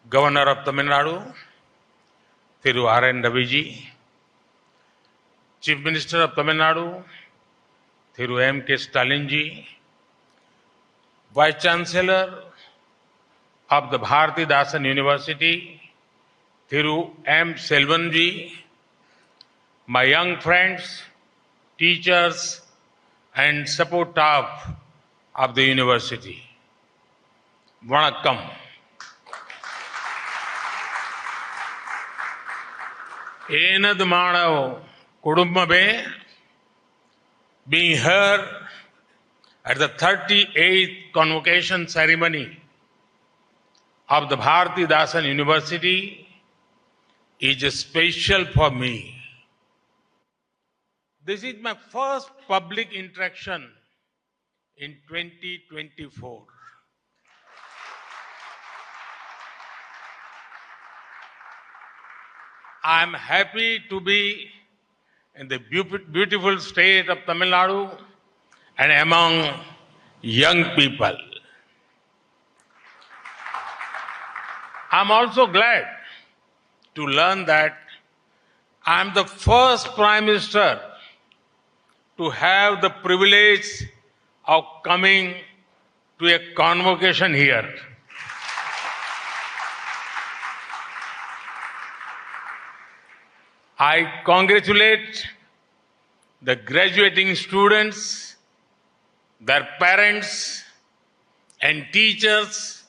Governor of Tamil Nadu, Tiruchirappalli ji, Chief Minister of Tamil Nadu, Thiru M.K. Stalin ji, Vice Chancellor of the Bharathidasan University, Thiru M. Selvan ji, my young friends, teachers and support staff of the university. Vanakkam. Enad Manav Kudumbabe, being here at the 38th Convocation ceremony of the Bharathidasan University is special for me. This is my first public interaction in 2024. I am happy to be in the beautiful state of Tamil Nadu and among young people. I am also glad to learn that I am the first Prime Minister to have the privilege of coming to a convocation here. I congratulate the graduating students, their parents and teachers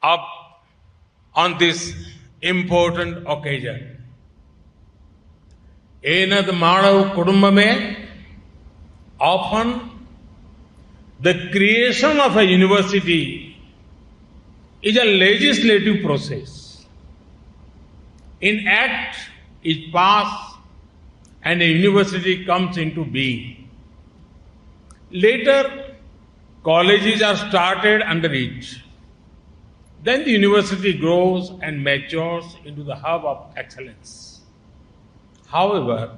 on this important occasion. Enad Manav Kudumbame, often the creation of a university is a legislative process. An act is passed and a university comes into being. Later, colleges are started under it. Then the university grows and matures into the hub of excellence. However,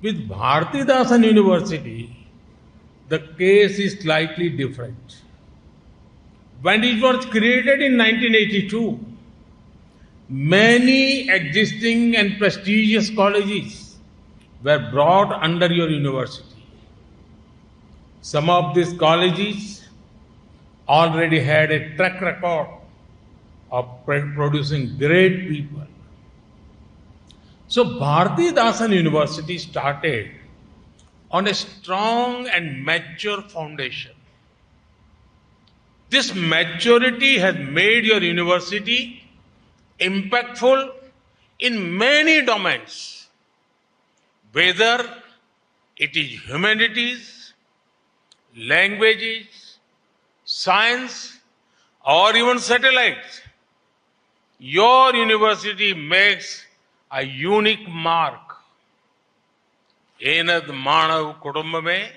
with Bharathidasan University, the case is slightly different. When it was created in 1982, many existing and prestigious colleges were brought under your university. Some of these colleges already had a track record of producing great people. So Bharathidasan University started on a strong and mature foundation. This maturity has made your university impactful in many domains, whether it is humanities, languages, science, or even satellites. Your university makes a unique mark. Enad Manav Kudumbame.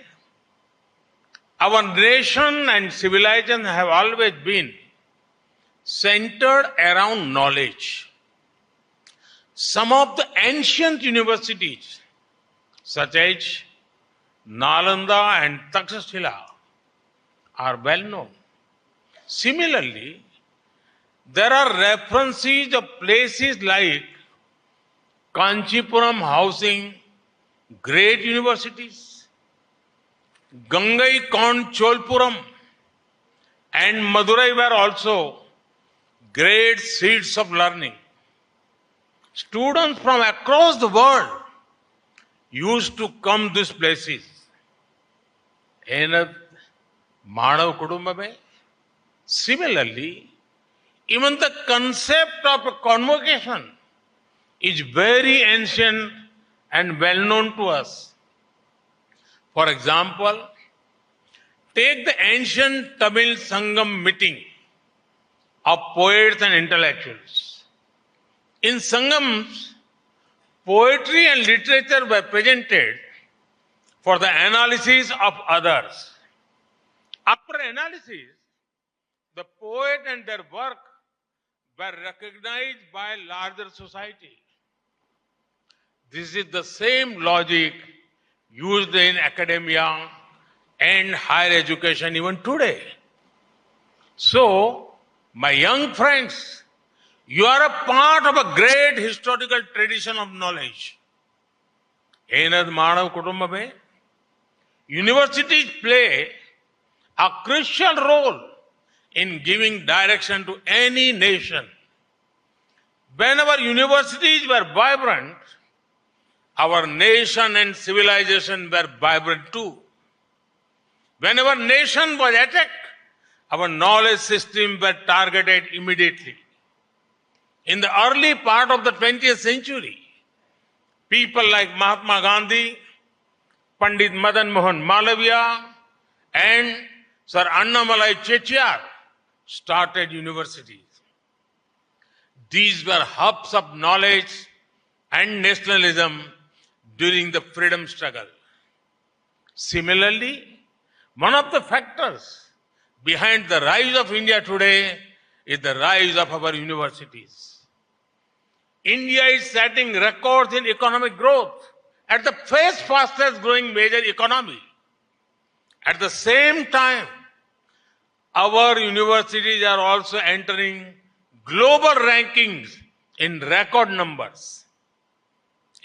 Our nation and civilization have always been centered around knowledge. Some of the ancient universities, such as Nalanda and Takshashila, are well known. Similarly, there are references of places like Kanchipuram housing great universities, Gangaikond Cholpuram and Madurai were also great seats of learning. Students from across the world used to come to these places. Enad Manav Kudumbame. Similarly, even the concept of a convocation is very ancient and well known to us. For example, take the ancient Tamil Sangam meeting of poets and intellectuals. In Sangams, poetry and literature were presented for the analysis of others. After analysis, the poet and their work were recognized by larger society. This is the same logic used in academia and higher education even today. So, My young friends, you are a part of a great historical tradition of knowledge. Enad Manav Kutumba mein, universities play a crucial role in giving direction to any nation. When our universities were vibrant, our nation and civilization were vibrant too. When our nation was attacked, our knowledge system were targeted immediately. In the early part of the 20th century, people like Mahatma Gandhi, Pandit Madan Mohan Malaviya, and Sir Annamalai Chettiar started universities. These were hubs of knowledge and nationalism during the freedom struggle. Similarly, one of the factors behind the rise of India today is the rise of our universities. India is setting records in economic growth at the fastest growing major economy. At the same time, our universities are also entering global rankings in record numbers.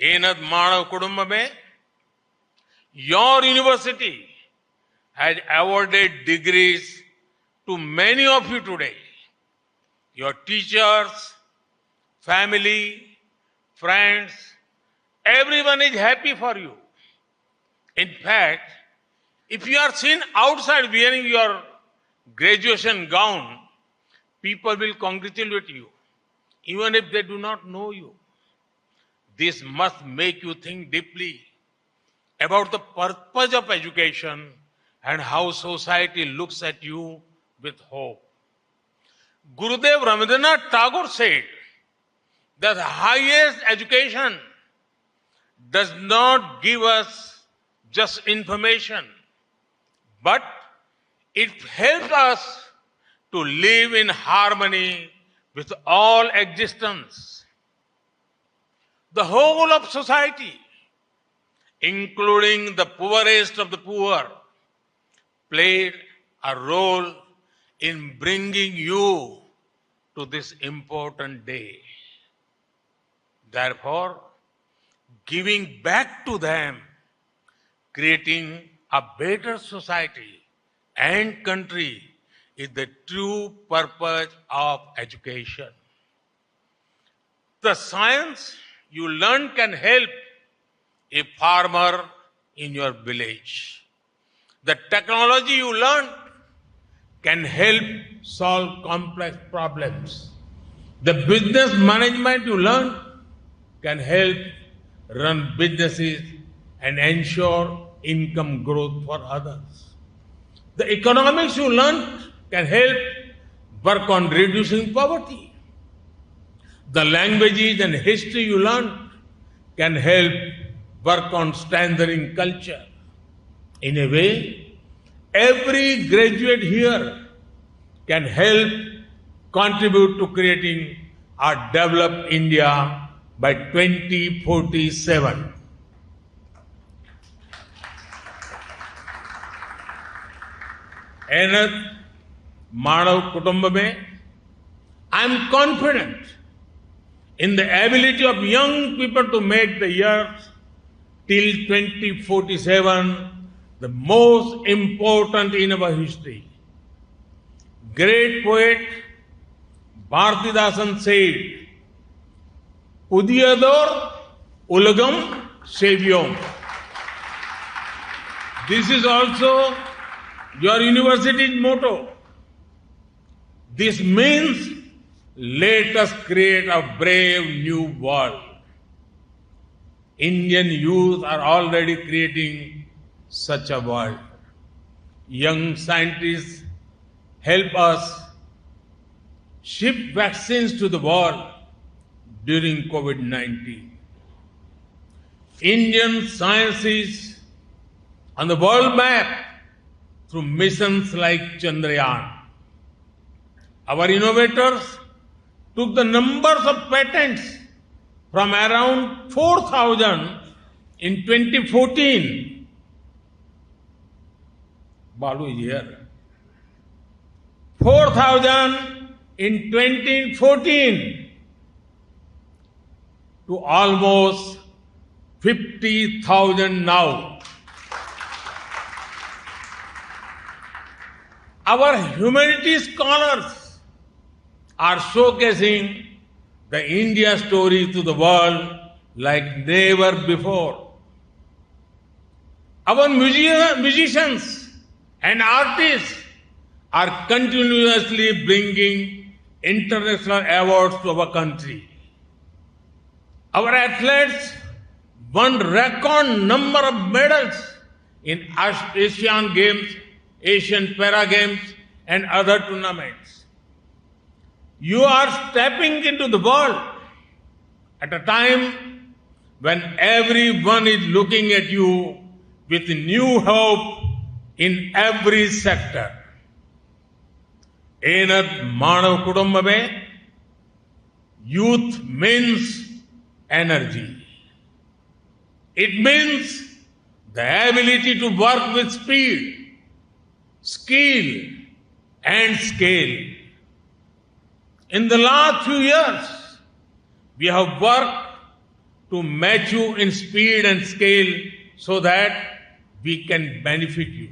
Enad Manav Kudumba mein, your university has awarded degrees to many of you today. Your teachers, family, friends, everyone is happy for you. In fact, if you are seen outside wearing your graduation gown, people will congratulate you, even if they do not know you. This must make you think deeply about the purpose of education and how society looks at you with hope. Gurudev Rabindranath Tagore said that the highest education does not give us just information, but it helps us to live in harmony with all existence. The whole of society, including the poorest of the poor, played a role in bringing you to this important day. Therefore, giving back to them, creating a better society and country is the true purpose of education. The science you learn can help a farmer in your village. The technology you learn can help solve complex problems. The business management you learn can help run businesses and ensure income growth for others. The economics you learn can help work on reducing poverty. The languages and history you learn can help work on strengthening culture. In a way, every graduate here can help contribute to creating a developed India by 2047. Enad Manav Kutumba mein, I am confident in the ability of young people to make the years till 2047 the most important in our history. Great poet Bharathidasan said, Udiyador Ulagam Sevyom. This is also your university's motto. This means let us create a brave new world. Indian youth are already creating such a world. Young scientists help us ship vaccines to the world during COVID-19. Indian science is on the world map through missions like Chandrayaan. Our innovators took the numbers of patents from around 4,000 in 2014. Balu is here. 4,000 in 2014 to almost 50,000 now. Our humanities scholars are showcasing the India story to the world like never before. Our musicians and artists are continuously bringing international awards to our country. Our athletes won record number of medals in Asian Games, Asian Para Games, and other tournaments. You are stepping into the world at a time when everyone is looking at you with new hope in every sector. Enat Manav Kudumbame, youth means energy. It means the ability to work with speed, skill, and scale. In the last few years, we have worked to match you in speed and scale so that we can benefit you.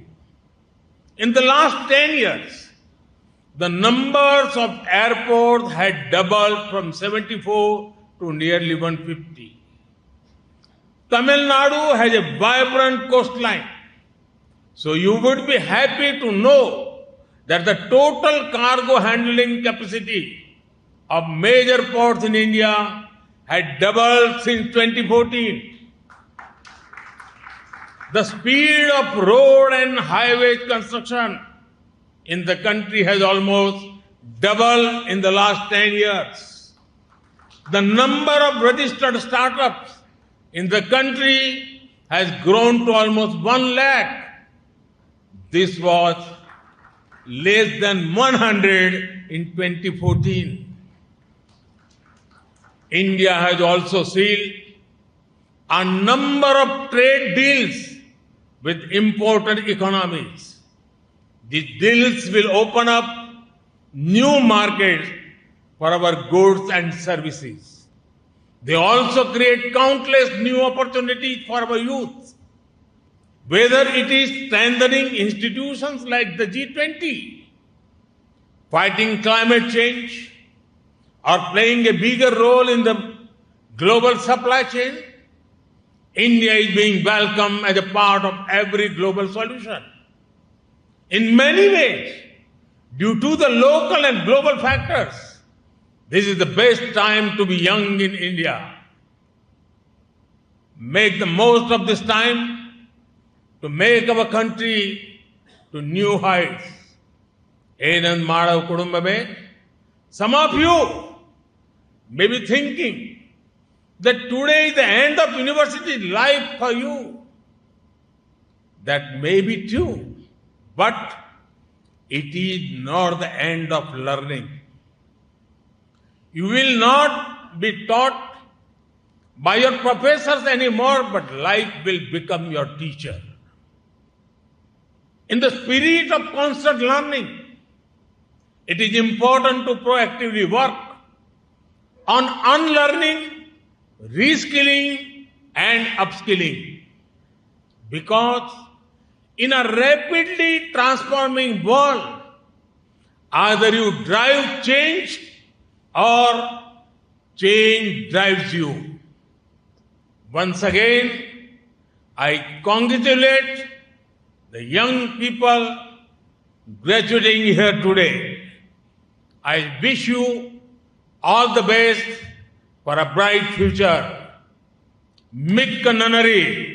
In the last 10 years, the numbers of airports had doubled from 74 to nearly 150. Tamil Nadu has a vibrant coastline. So you would be happy to know that the total cargo handling capacity of major ports in India had doubled since 2014. The speed of road and highway construction in the country has almost doubled in the last 10 years. The number of registered startups in the country has grown to almost 1 lakh. This was less than 100 in 2014. India has also sealed a number of trade deals with important economies. These deals will open up new markets for our goods and services. They also create countless new opportunities for our youth. Whether it is strengthening institutions like the G20, fighting climate change, or playing a bigger role in the global supply chain, India is being welcomed as a part of every global solution. In many ways, due to the local and global factors, this is the best time to be young in India. Make the most of this time to make our country to new heights. Enam Madav Kudumbame, some of you may be thinking that today is the end of university life for you. That may be true, but it is not the end of learning. You will not be taught by your professors anymore, but life will become your teacher. In the spirit of constant learning, it is important to proactively work on unlearning, reskilling, and upskilling. Because in a rapidly transforming world, either you drive change or change drives you. Once again, I congratulate the young people graduating here today. I wish you all the best for a bright future. Mikka Nanari.